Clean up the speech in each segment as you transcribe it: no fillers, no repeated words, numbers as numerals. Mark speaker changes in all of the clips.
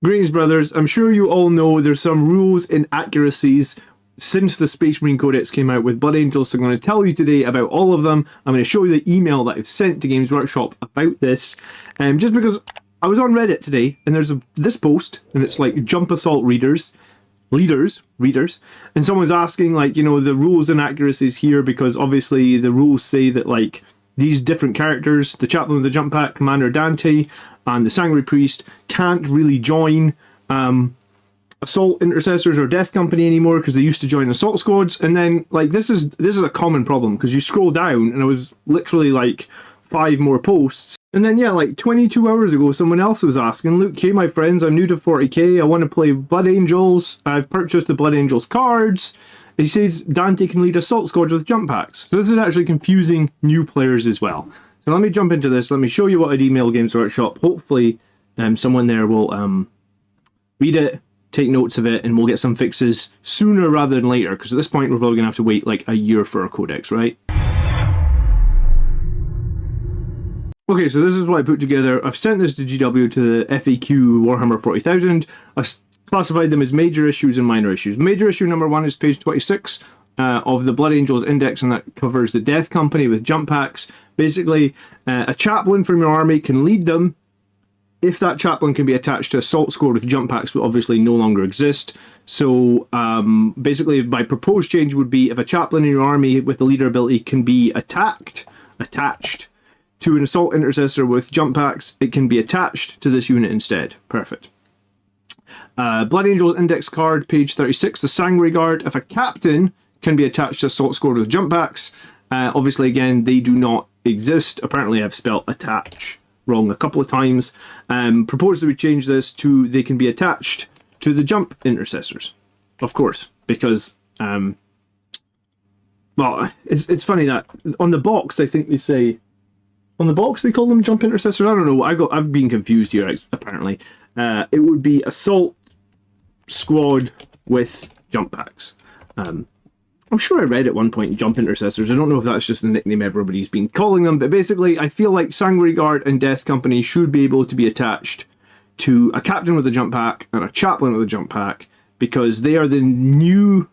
Speaker 1: Greetings, brothers. I'm sure you all know there's some rules inaccuracies since the Space Marine Codex came out with Blood Angels, so I'm going to tell you today about all of them. I'm going to show you the email that I've sent to Games Workshop about this, just because I was on Reddit today, and there's this post, and it's like Jump Assault readers, and someone's asking, like, you know, the rules inaccuracies here, because obviously the rules say that, like, these different characters, the Chaplain with the Jump Pack, Commander Dante, and the Sanguinary Priest can't really join Assault Intercessors or Death Company anymore because they used to join Assault Squads. And then, like, this is a common problem because you scroll down and it was literally like 5 more posts. And then, yeah, like 22 hours ago, someone else was asking, Luke, hey, my friends, I'm new to 40k. I want to play Blood Angels. I've purchased the Blood Angels cards. He says Dante can lead Assault Squads with jump packs. So this is actually confusing new players as well. So let me jump into this. Let me show you what I'd email Games Workshop. Hopefully someone there will read it, take notes of it, and we'll get some fixes sooner rather than later, because at this point we're probably going to have to wait like a year for our codex, right? Okay, so this is what I put together. I've sent this to GW to the FAQ Warhammer 40,000. I've classified them as major issues and minor issues. Major issue number 1 is page 26 of the Blood Angels Index, and that covers the Death Company with jump packs. Basically, a chaplain from your army can lead them if that chaplain can be attached to Assault Squad with jump packs, will obviously no longer exist. So basically, my proposed change would be if a chaplain in your army with the leader ability can be attached to an Assault Intercessor with jump packs, it can be attached to this unit instead. Perfect. Blood Angels Index card, page 36, the Sanguinary Guard. If a captain can be attached to Assault Squad with jump packs, obviously, again, they do not exist. Apparently, I've spelled attach wrong a couple of times. Propose that we change this to they can be attached to the jump intercessors, of course, because well, it's funny that on the box I think they say on the box they call them jump intercessors. I don't know. I've been confused here. Apparently, it would be Assault Squad with jump packs. I'm sure I read at one point Jump Intercessors. I don't know if that's just the nickname everybody's been calling them, but basically I feel like Sanguinary Guard and Death Company should be able to be attached to a captain with a jump pack and a chaplain with a jump pack, because they are the new...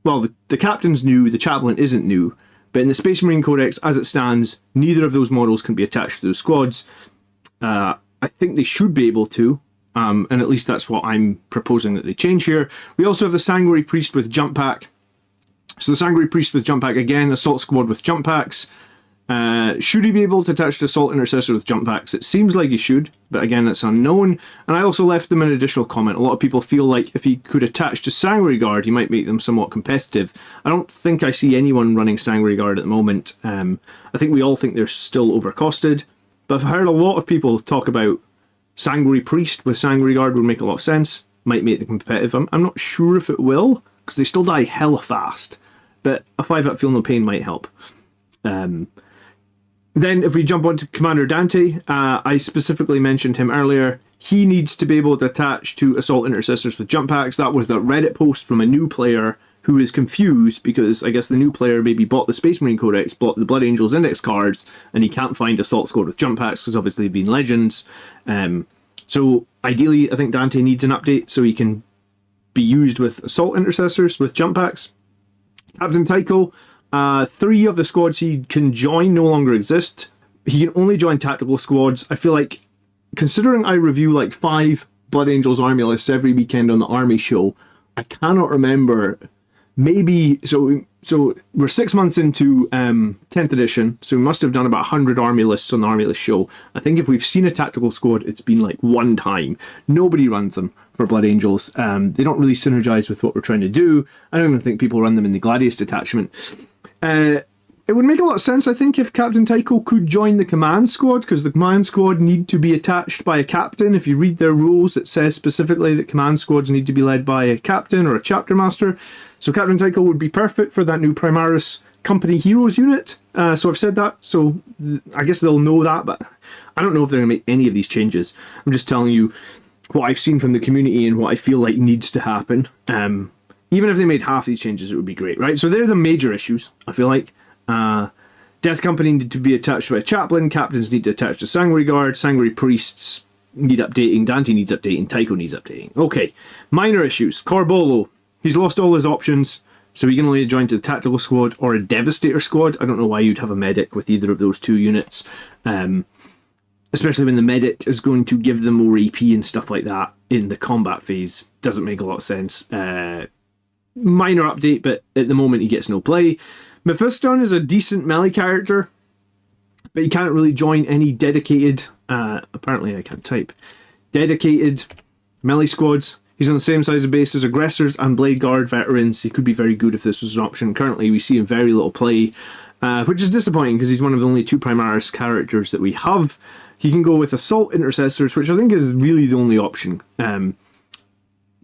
Speaker 1: Well, the captain's new, the chaplain isn't new, but in the Space Marine Codex, as it stands, neither of those models can be attached to those squads. I think they should be able to, and at least that's what I'm proposing that they change here. We also have the Sanguinary Priest with jump pack. So the Sanguinary Priest with jump pack, again, Assault Squad with jump packs. Should he be able to attach to Assault Intercessor with jump packs? It seems like he should, but again, that's unknown. And I also left them an additional comment. A lot of people feel like if he could attach to Sanguinary Guard, he might make them somewhat competitive. I don't think I see anyone running Sanguinary Guard at the moment. I think we all think they're still overcosted. But I've heard a lot of people talk about Sanguinary Priest with Sanguinary Guard would make a lot of sense. Might make them competitive. I'm not sure if it will, because they still die hella fast. But a 5-up Feel No Pain might help. Then if we jump on to Commander Dante, I specifically mentioned him earlier. He needs to be able to attach to Assault Intercessors with jump packs. That was the Reddit post from a new player who is confused because I guess the new player maybe bought the Space Marine Codex, bought the Blood Angels Index cards, and he can't find Assault Squad with jump packs because obviously they've been legends. So ideally, I think Dante needs an update so he can be used with Assault Intercessors with jump packs. Captain Tycho, 3 of the squads he can join no longer exist. He can only join tactical squads. I feel like, considering I review like 5 Blood Angels army lists every weekend on the army show, I cannot remember. Maybe, so we're 6 months into 10th edition, so we must have done about 100 army lists on the army list show. I think if we've seen a tactical squad, it's been like 1 time. Nobody runs them for Blood Angels. They don't really synergize with what we're trying to do. I don't even think people run them in the Gladius detachment. It would make a lot of sense, I think, if Captain Tycho could join the command squad, because the command squad need to be attached by a captain. If you read their rules, it says specifically that command squads need to be led by a captain or a chapter master. So Captain Tycho would be perfect for that new Primaris Company Heroes unit. So I've said that, so I guess they'll know that, but I don't know if they're going to make any of these changes. I'm just telling you what I've seen from the community and what I feel like needs to happen. Even if they made half these changes, it would be great, right? So they're the major issues, I feel like. Death Company need to be attached to a chaplain. Captains need to attach to Sanguinary Guard. Sanguinary Priests need updating, Dante needs updating, Tycho needs updating. Okay, minor issues. Corbolo, he's lost all his options, so he can only join to the tactical squad or a devastator squad. I don't know why you'd have a medic with either of those two units, especially when the medic is going to give them more AP and stuff like that in the combat phase. Doesn't make a lot of sense. Minor update, but at the moment he gets no play. Mephiston is a decent melee character, but he can't really join any dedicated, apparently I can't type, dedicated melee squads. He's on the same size of base as aggressors and blade guard veterans. He could be very good if this was an option. Currently we see him very little play, which is disappointing because he's one of the only two Primaris characters that we have. He can go with assault intercessors, which I think is really the only option.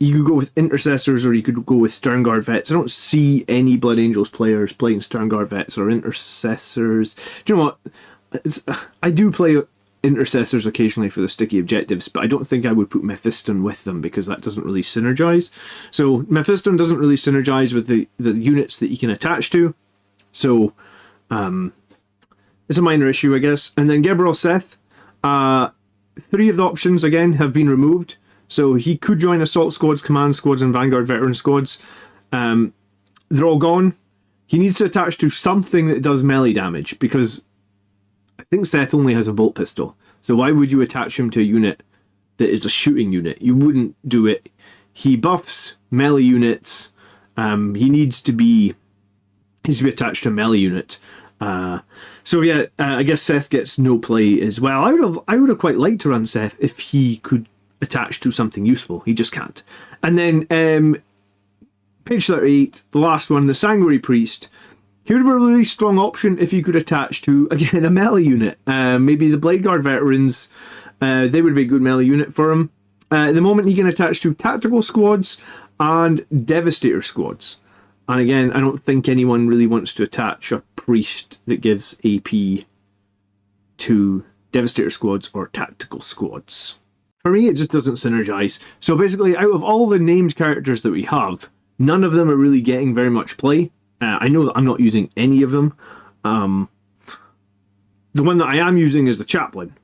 Speaker 1: You could go with intercessors or you could go with Sternguard vets. I don't see any Blood Angels players playing Sternguard vets or intercessors. Do you know what? I do play intercessors occasionally for the sticky objectives, but I don't think I would put Mephiston with them because that doesn't really synergize. So Mephiston doesn't really synergize with the units that you can attach to. So it's a minor issue, I guess. And then Gabriel Seth, 3 of the options again have been removed. So he could join assault squads, command squads, and vanguard veteran squads. They're all gone. He needs to attach to something that does melee damage, because I think Seth only has a bolt pistol. So why would you attach him to a unit that is a shooting unit? You wouldn't do it. He buffs melee units. He needs to be attached to a melee unit. So yeah, I guess Seth gets no play as well. I would have quite liked to run Seth if he could attach to something useful. He just can't. And then page 38, the last one, the Sanguinary Priest. He would be a really strong option if you could attach to, again, a melee unit. Maybe the Blade Guard veterans, they would be a good melee unit for him. At the moment, he can attach to tactical squads and devastator squads. And again, I don't think anyone really wants to attach a priest that gives AP to devastator squads or tactical squads. For me, it just doesn't synergize. So basically, out of all the named characters that we have, none of them are really getting very much play. I know that I'm not using any of them. The one that I am using is the Chaplain.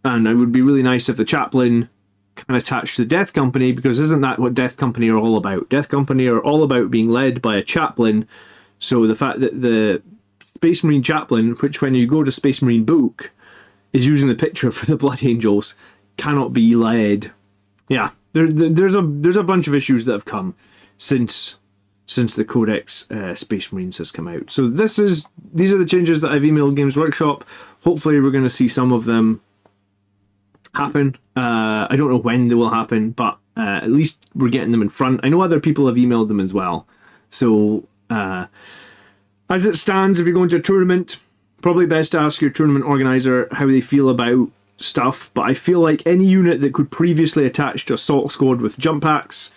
Speaker 1: And it would be really nice if the Chaplain can attach to the Death Company, because isn't that what Death Company are all about? Death Company are all about being led by a Chaplain. So the fact that the Space Marine Chaplain, which when you go to Space Marine book, is using the picture for the Blood Angels, cannot be led. Yeah, there's a bunch of issues that have come since the Codex Space Marines has come out. So these are the changes that I've emailed Games Workshop. Hopefully we're going to see some of them happen. I don't know when they will happen, but at least we're getting them in front. I know other people have emailed them as well. So as it stands, if you're going to a tournament, probably best to ask your tournament organizer how they feel about stuff. But I feel like any unit that could previously attach to Assault Squad with jump packs,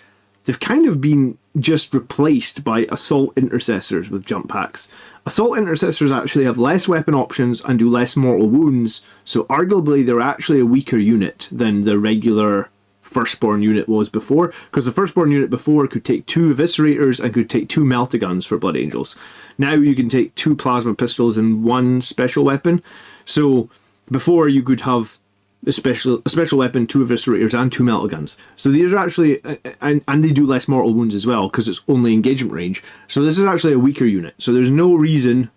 Speaker 1: they've kind of been just replaced by Assault Intercessors with jump packs. Assault Intercessors actually have less weapon options and do less mortal wounds, so arguably they're actually a weaker unit than the regular Firstborn unit was before, because the Firstborn unit before could take 2 Eviscerators and could take 2 Meltaguns for Blood Angels. Now you can take 2 Plasma Pistols and 1 special weapon. So before you could have a special weapon, 2 Eviscerators and 2 Meltaguns. So these are actually, and they do less mortal wounds as well, because it's only engagement range. So this is actually a weaker unit. So there's no reason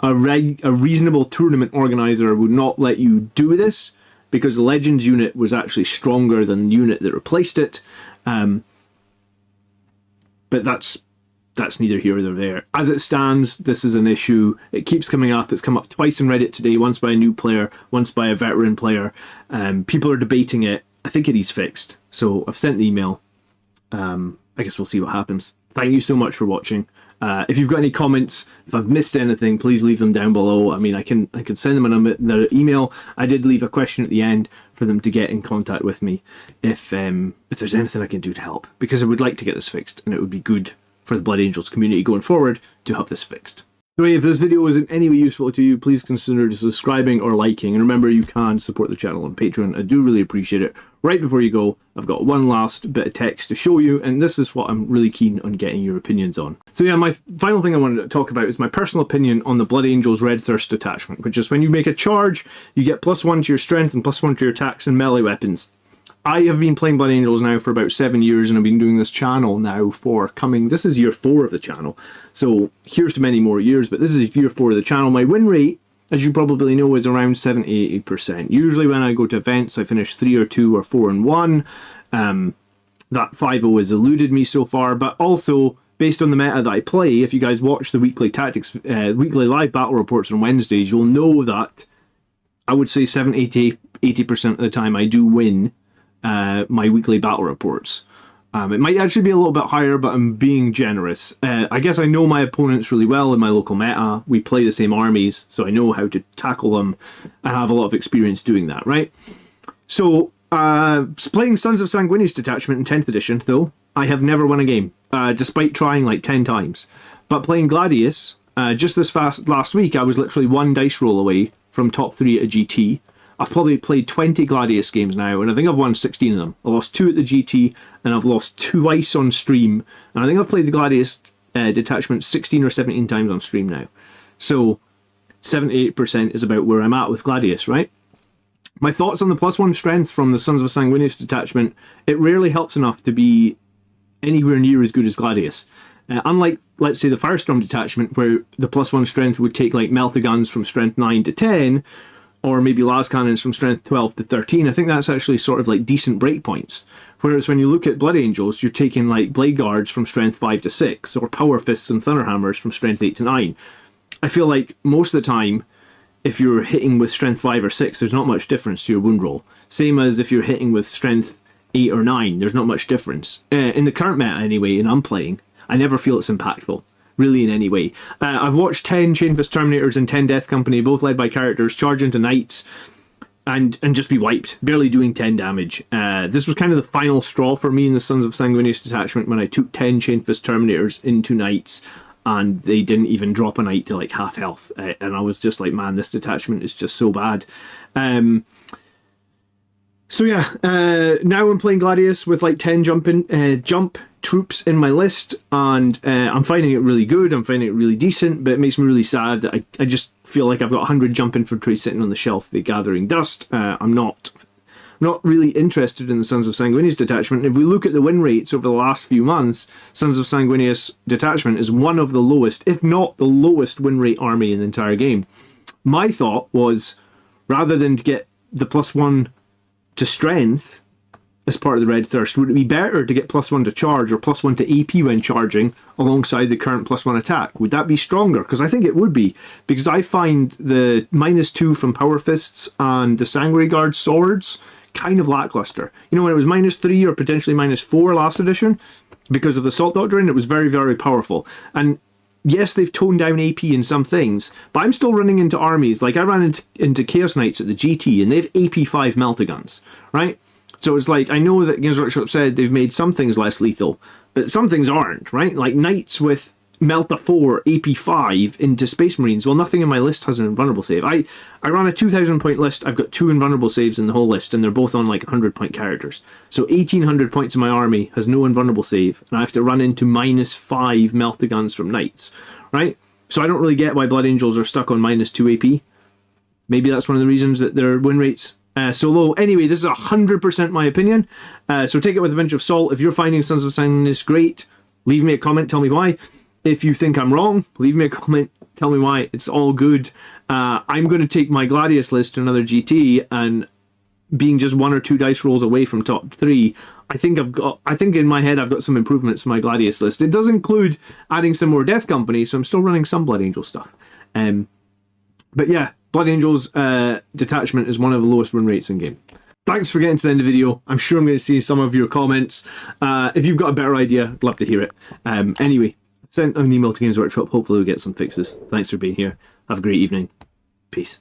Speaker 1: a reasonable tournament organizer would not let you do this, because the Legends unit was actually stronger than the unit that replaced it. But that's neither here nor there. As it stands, this is an issue. It keeps coming up. It's come up twice in Reddit today, once by a new player, once by a veteran player. People are debating it. I think it needs fixed. So I've sent the email. I guess we'll see what happens. Thank you so much for watching. If you've got any comments, if I've missed anything, please leave them down below. I mean, I can send them in their email. I did leave a question at the end for them to get in contact with me if there's anything I can do to help, because I would like to get this fixed, and it would be good for the Blood Angels community going forward to have this fixed. So if this video was in any way useful to you, please consider subscribing or liking. And remember, you can support the channel on Patreon. I do really appreciate it. Right before you go, I've got one last bit of text to show you, and this is what I'm really keen on getting your opinions on. So yeah, my final thing I wanted to talk about is my personal opinion on the Blood Angels Red Thirst attachment, which is when you make a charge, you get +1 to your strength and +1 to your attacks and melee weapons. I have been playing Blood Angels now for about 7 years, and I've been doing this channel now for this is year 4 of the channel. So here's to many more years, but this is year 4 of the channel. My win rate, as you probably know, is around 70-80%. Usually when I go to events, I finish 3 or 2 or 4 and 1. That 5-0 has eluded me so far, but also based on the meta that I play, if you guys watch the weekly tactics, weekly live battle reports on Wednesdays, you'll know that I would say 70-80% of the time I do win my weekly battle reports. It might actually be a little bit higher, but I'm being generous. I guess I know my opponents really well in my local meta. We play the same armies, so I know how to tackle them and have a lot of experience doing that, right? So, playing Sons of Sanguinius Detachment in 10th edition, though, I have never won a game, despite trying like 10 times. But playing Gladius, just this last week, I was literally 1 dice roll away from top 3 at a GT. I've probably played 20 Gladius games now, and I think I've won 16 of them. I lost 2 at the GT, and I've lost twice on stream. And I think I've played the Gladius detachment 16 or 17 times on stream now. So 78% is about where I'm at with Gladius, right? My thoughts on the +1 strength from the Sons of Sanguinius detachment, it rarely helps enough to be anywhere near as good as Gladius. Unlike, let's say, the Firestorm detachment, where the +1 strength would take like Meltagons from strength 9 to 10, or maybe las cannons from strength 12 to 13, I think that's actually sort of like decent breakpoints. Whereas when you look at Blood Angels, you're taking like Blade Guards from strength 5 to 6, or Power Fists and Thunderhammers from strength 8 to 9. I feel like most of the time, if you're hitting with strength 5 or 6, there's not much difference to your wound roll. Same as if you're hitting with strength 8 or 9, there's not much difference. In the current meta anyway, and I'm playing, I never feel it's impactful, really in any way. I've watched 10 Chainfist Terminators and 10 Death Company, both led by characters, charge into knights and just be wiped, barely doing 10 damage. This was kind of the final straw for me in the Sons of Sanguinius detachment when I took 10 Chainfist Terminators into knights, and they didn't even drop a knight to like half health. And I was just like, man, this detachment is just so bad. So yeah, now I'm playing Gladius with like 10 jump troops in my list, and I'm finding it really good, I'm finding it really decent, but it makes me really sad that I just feel like I've got 100 jump infantry sitting on the shelf, they gathering dust. I'm not really interested in the Sons of Sanguinius detachment. If we look at the win rates over the last few months, Sons of Sanguinius detachment is one of the lowest, if not the lowest win rate army in the entire game. My thought was, rather than to get the +1 to strength as part of the Red Thirst, would it be better to get +1 to charge or +1 to AP when charging alongside the current +1 attack? Would that be stronger? Because I think it would be, because I find the -2 from Power Fists and the Sanguinary Guard swords kind of lackluster. You know, when it was -3 or potentially -4 last edition, because of the Salt Doctrine, it was very, very powerful. And yes, they've toned down AP in some things, but I'm still running into armies. Like I ran into Chaos Knights at the GT, and they have AP5 Meltagons, right? So it's like, I know that Games Workshop said they've made some things less lethal, but some things aren't, right? Like Knights with Melta 4, AP5 into Space Marines. Well, nothing in my list has an invulnerable save. I ran a 2,000 point list. I've got 2 invulnerable saves in the whole list, and they're both on like 100 point characters. So 1,800 points in my army has no invulnerable save, and I have to run into -5 Meltagons from Knights, right? So I don't really get why Blood Angels are stuck on -2 AP. Maybe that's one of the reasons that their win rates so low. Anyway, this is 100% my opinion, so take it with a pinch of salt. If you're finding Sons of Sanguinius great, leave me a comment, tell me why. If you think I'm wrong, leave me a comment, tell me why. It's all good. I'm going to take my Gladius list to another GT, and being just 1 or 2 dice rolls away from top 3, I think in my head I've got some improvements to my Gladius list. It does include adding some more Death Company, so I'm still running some Blood Angel stuff. But yeah, Blood Angels detachment is one of the lowest win rates in game. Thanks for getting to the end of the video. I'm sure I'm going to see some of your comments. If you've got a better idea, I'd love to hear it. Anyway, send an email to Games Workshop. Hopefully we'll get some fixes. Thanks for being here. Have a great evening. Peace.